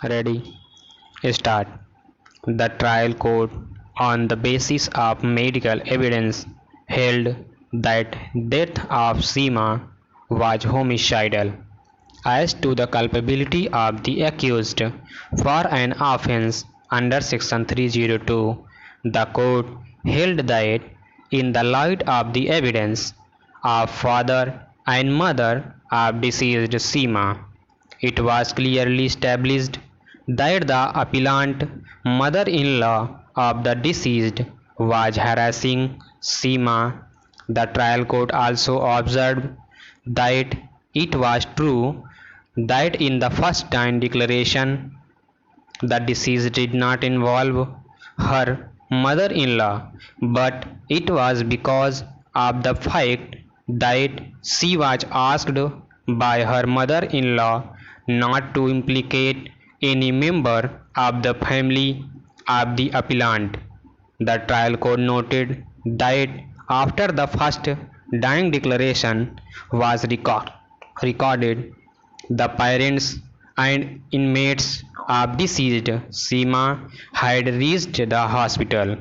Ready? Start. The trial court, on the basis of medical evidence, held that death of Seema was homicidal. As to the culpability of the accused for an offence under Section 302, the court held that, in the light of the evidence of father and mother of deceased Seema, it was clearly established that the appellant mother-in-law of the deceased was harassing Seema. The trial court also observed that it was true that in the first time declaration the deceased did not involve her mother-in-law, but it was because of the fact that she was asked by her mother-in-law not to implicate any member of the family of the appellant. The trial court noted that after the first dying declaration was recorded, the parents and inmates of deceased Seema had reached the hospital.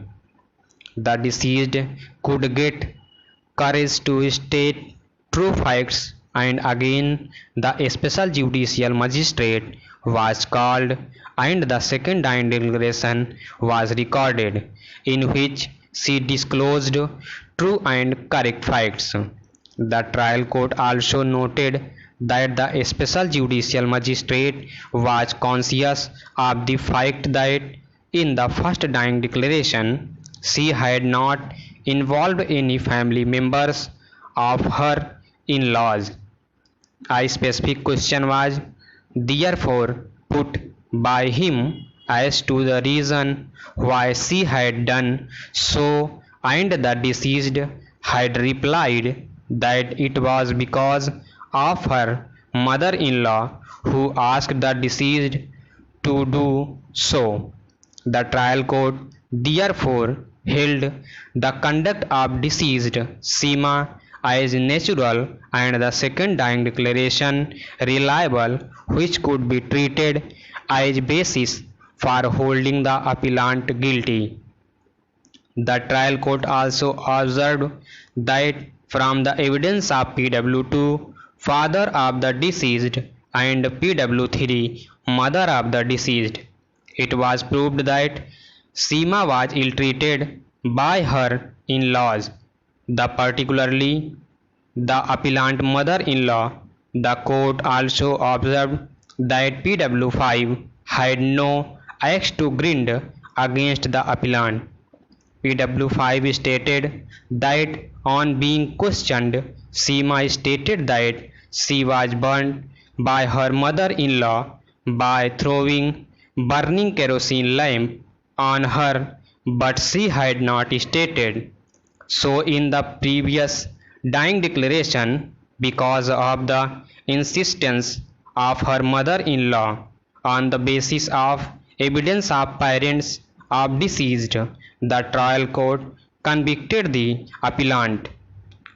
The deceased could get courage to state true facts, and again the special judicial magistrate was called and the second dying declaration was recorded, in which she disclosed true and correct facts. The trial court also noted that the special judicial magistrate was conscious of the fact that in the first dying declaration she had not involved any family members of her in-laws. A specific question was therefore put by him as to the reason why she had done so, and the deceased had replied that it was because of her mother-in-law who asked the deceased to do so. The trial court therefore held the conduct of deceased Seema as natural and the second dying declaration reliable, which could be treated as basis for holding the appellant guilty. The trial court also observed that from the evidence of PW2, father of the deceased, and PW3, mother of the deceased, it was proved that Seema was ill-treated by her in-laws, particularly the appellant mother-in-law. The court also observed that PW5 had no acts to grind against the appellant. PW5 stated that on being questioned, Seema stated that she was burnt by her mother-in-law by throwing burning kerosene lamp on her, but she had not stated so in the previous dying declaration because of the insistence of her mother-in-law. On the basis of evidence of parents of deceased, the trial court convicted the appellant.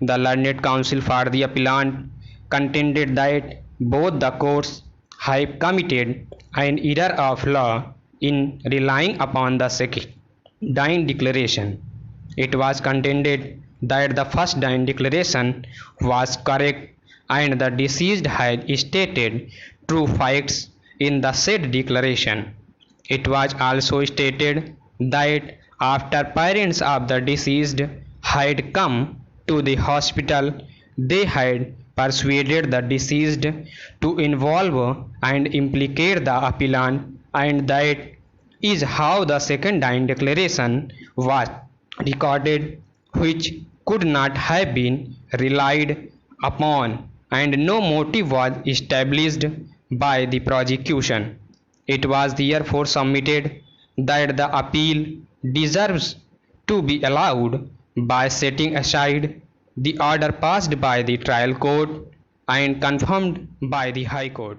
The learned counsel for the appellant contended that both the courts have committed an error of law in relying upon the second dying declaration. It was contended that the first dying declaration was correct and the deceased had stated true facts in the said declaration. It was also stated that after parents of the deceased had come to the hospital, they had persuaded the deceased to involve and implicate the appellant, and that is how the second dying declaration was recorded, which could not have been relied upon, and no motive was established by the prosecution. It was therefore submitted that the appeal deserves to be allowed by setting aside the order passed by the trial court and confirmed by the High Court.